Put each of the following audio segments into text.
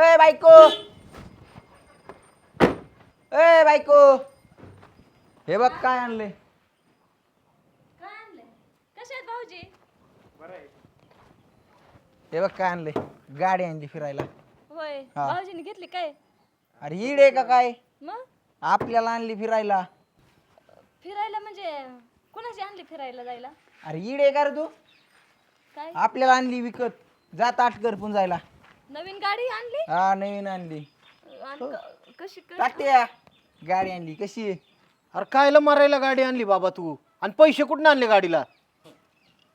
ए बायको, ए बायको, हे बघ काय आणले. काय आणलंय? कसे आहेत भाऊजी? हे बघ काय आणले. गाडी आणली फिरायला. होय हा. भाऊजीने घेतली काय? अरे हीड आहे का काय? मग आपल्याला आणली फिरायला. फिरायला म्हणजे कोणाची आणली फिरायला जायला? अरे हीड आहे का रे तू? काय आपल्याला आणली विकत. जा ताट कर पण जायला. नवीन गाडी आणली? हा नवीन आणली. आणि कशी तात्या गाडी आणली कशी आहे? अरे कायला मारायला गाडी आणली बाबा तू? आणि पैसे कुठून आणले गाडीला?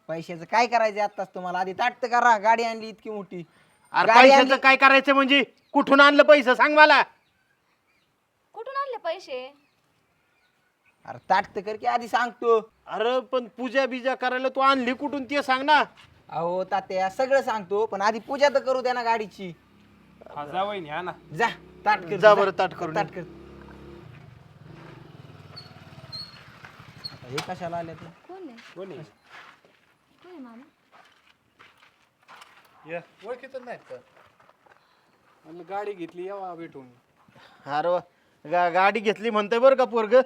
पैशाचं काय करायचं आत्ताच तुम्हाला? आधी ताट तर करा. गाडी आणली इतकी मोठी. अरे गाडी पैशाचं आणली. काय करायचं म्हणजे? कुठून आणलं पैसे सांग मला. कुठून आणले पैसे? अरे ताट तर कर की आधी सांगतो. अरे पण पूजा बिजा करायला तू आणली कुठून ते सांग ना. अहो तात्या सगळं सांगतो पण आधी पूजा तर करू द्या ना गाडीची. जा वहिनी हा ना. जा ताट कर. जा बरं ताट करून ताट कर. आता हे कशाला आले तू? कोण आहे? कोणी कोण आहे मामा? या ओळखीच नाहीत का? म्हणलं गाडी घेतली यावा भेटून. अरे वा. गाडी घेतली म्हणतोय बरं का पोरग.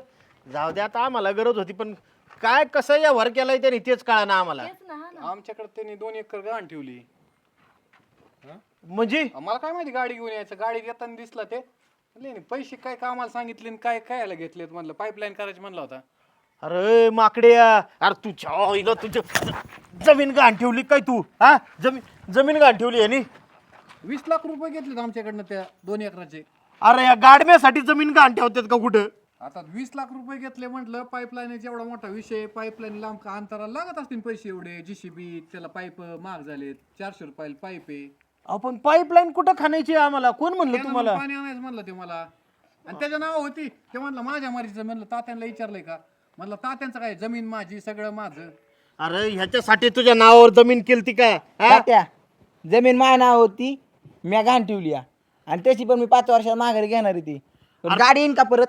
जाऊ दे आता आम्हाला गरज होती पण काय कसं या वर केलाय त्याने तेच कळा ना आम्हाला. तेच ना हा ना. आमच्याकडे त्यांनी 2 एकर गहाण ठेवली. म्हणजे मला काय माहिती गाडी घेऊन यायचं. गाडी घेताना दिसला ते म्हणले नाही, पैसे काय कामाला सांगितले आणि काय कायला घेतलेत म्हणलं. पाईपलाईन करायची म्हणला होता. अरे माकड्या, अरे तुझ्या तुझं जमीन गहाण ठेवली काय तू? हा जमीन गहाण ठेवली आणि 20 लाख रुपये घेतलेत आमच्याकडनं त्या 2 एकराचे. अरे या गाडव्यासाठी जमीन गहाण ठेवतात का कुठं? आता 20 लाख रुपये घेतले म्हटलं. पाईपलाईनचा एवढा मोठा विषय. पाईपलाईन लांब अंतराला लागत असतील पैसे एवढे. जीसीबी त्याला पाईप महाग झालेत. 400 रुपयाला पाईप आहे. आपण पाईपलाईन कुठं खाण्याची आम्हाला? कोण म्हणलं त्यानं तुम्हाला? मग पाणी आणायचं म्हणलं ते मला. आणि त्याच्या नाव होती ते म्हणलं माझ्या मारीचं. म्हणलं तात्यांना विचारलंय का? म्हणलं तात्यांचं काय, जमीन माझी सगळं माझं. अरे ह्याच्यासाठी तुझ्या नावावर जमीन केलती का? हा? तात्या जमीन माझ्या नाव होती. मी घाण ठेवली आहे. आणि त्याची पण मी 5 वर्षात माघारी घेणार आहे ती. पण गाडी येईन का परत?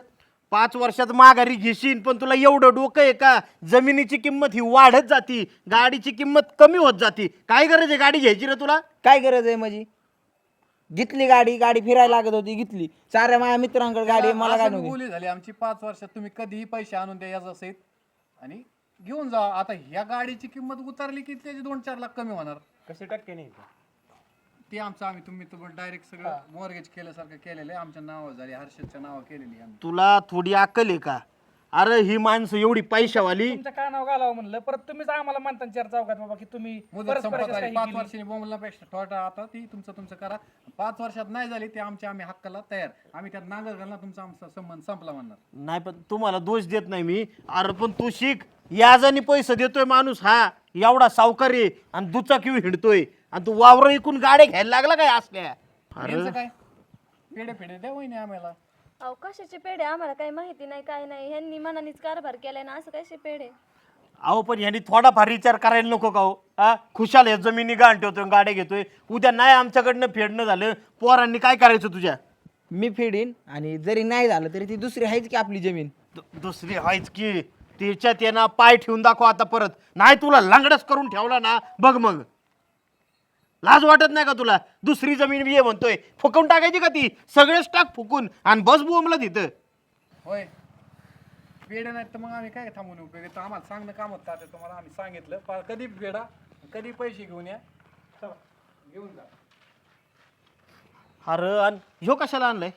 5 वर्षात माघारी घेशील पण तुला एवढं डोकं आहे का? जमिनीची किंमत ही वाढत जाती, गाडीची किंमत कमी होत जाती. काय गरज आहे गाडी घ्यायची रे तुला? काय गरज आहे माझी? घेतली गाडी. गाडी फिरायला लागत होती घेतली. साऱ्या माझ्या मित्रांकडे गाडी आहे, मला काय असं नव्हती. बोली झाली आमची 5 वर्षात. तुम्ही कधीही पैसे आणून द्या याचा सहित आणि घेऊन जा. आता ह्या गाडीची किंमत उतरली की त्याचे 2-4 लाख कमी होणार. कसे टक्के नाही ते आमचं तुम्ही तुम्हाला डायरेक्ट सगळं मॉर्गेज केल्यासारखं केलेलं आहे. आमच्या नावावर झाली, हर्षदच्या नावावर केलेली आहे आम्ही. तुला थोडी अक्कल आहे का? अरे ही माणसं एवढी पैशावाली. तुमचं काय नाव घालावं म्हणलं, परत तुम्हीच आम्हाला म्हणता 4 चौकात बाबा की तुम्ही मुदत संपत आली. 5 वर्षांनी बोंबलण्यापेक्षा थोडा आता ती तुमचं करा. 5 वर्षात नाही झाली ते आम्ही हक्काला तयार. आम्ही त्यात नांगर घालणार. तुमचा आमचा संबंध संपला म्हणणार. नाही पण तुम्हाला दोष देत नाही मी. अरे पण तू शिक. याजानी पैसे देतोय माणूस हा एवढा सावकार आहे आणि दुचाकी हिंडतोय आणि तू वावर ऐकून गाड्या घ्यायला लागला काय असल्या? यांचं काय पेढे द्या वहिनी आम्हाला. अहो कशाचे पेढे? आम्हाला काही माहिती नाही काय नाही. ह्यांनी मनानेच कारभार केलाय ना. असं कसे पेढे? अहो पण ह्यांनी थोडाफार विचार करायला नको का हो? हा खुशाल आहे, जमिनी गहाण ठेवतोय गाड्या घेतोय. उद्या नाही आमच्याकडनं फेडणं झालं पोरांनी काय करायचं तुझ्या? मी फेडीन आणि जरी नाही झालं तरी ती दुसरी आहेच की आपली जमीन. दुसरी हायच की त्याच्यात येणं पाय ठेवून दाखव आता परत. नाही तुला लंगडच करून ठेवला ना बघ मग. लाज वाटत नाही का तुला? दुसरी जमीन ये म्हणतोय. फुकून टाकायची का ती? सगळेच टाक फुकून आणि बस बोंबला तिथं. होय पेढे नाहीत तर मग आम्ही काय थांबून उपयोग आहे? आम्हाला सांगणं काम होतं आता. तुम्हाला आम्ही सांगितलं कधी फेडा कधी पैसे घेऊन या. चला, घेऊन जा. अरे आणि ह्यो कशाला आणलाय?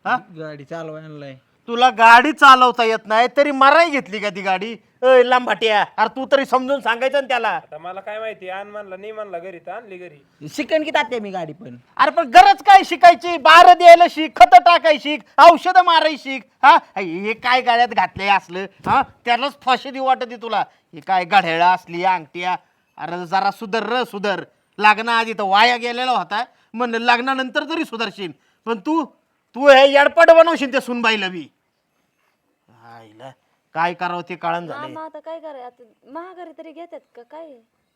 हा गाडी चालवाय आणलाय. तुला गाडी चालवता येत नाही तरी मराई घेतली का ती गाडी? अय लांबाट्या, अरे तू तरी समजून सांगायचं ना त्याला. आता मला काय माहिती, आण म्हणला नाही म्हणला घरी तर आणली घरी. शिकण की तात्या मी गाडी पण. अरे पण गरज काय शिकायची? बार द्यायला शिक, खत टाकाय शिक, औषधं माराय शिक. हा हे काय गाड्यात घातलंय असलं? हा त्यालाच फाशी देऊ वाटत तुला. हे काय घड्याळ असली अंगठ्या? अरे जरा सुधर. लग्नाआधी तर वाया गेलेला होता. म्हणलं लग्नानंतर तरी सुधारशील. पण तू हे येडपट बनवशील त्या सुनबाईला बी. आईला काय करावं ते कळण झालंय. मामा आता काय करायचं? आता महागारी तरी घेतात का काय?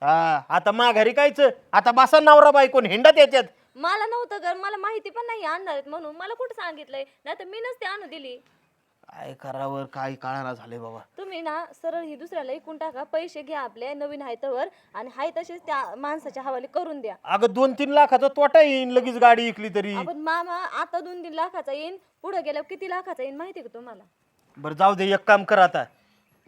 हा आता माघारी कायच? आता बसा नवरा बायकोन हिंडत येतात. मला नव्हतं घर, मला माहिती पण नाही आणणार आहेत म्हणून. मला कुठं सांगितलंय? नाही तर मी नसते आणू दिली. काय करावं काय कळाना झालंय बाबा. तुम्ही ना सरळ ही दुसऱ्याला ऐकून टाका, पैसे घ्या आपले नवीन हायतवर आणि हाय तसेच त्या माणसाच्या हवाले करून द्या. अगं 2-3 लाखाचा तोटा येईन लगेच गाडी इकली तरी. आपण मामा आता 2-3 लाखाचा येईन, पुढे गेल्यावर किती लाखाचा येईन माहिती का तुम्हाला? बरं जाऊ दे, एक काम कर आता.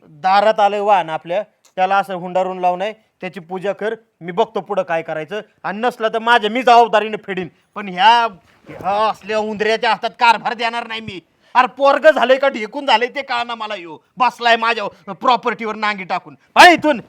दारात आलंय वाहन आपल्या, त्याला असं हुंडारून लावून आहे, त्याची पूजा कर. मी बघतो पुढं काय करायचं, आणि नसलं तर माझ्या मी जबाबदारीने फेडीन. पण ह्या असल्या उंदऱ्याच्या हातात कारभार देणार नाही मी. अरे पोरग झालंय का ढेकून झालंय ते कळना मला. यो बसलाय माझ्या प्रॉपर्टीवर नांगी टाकून. इथून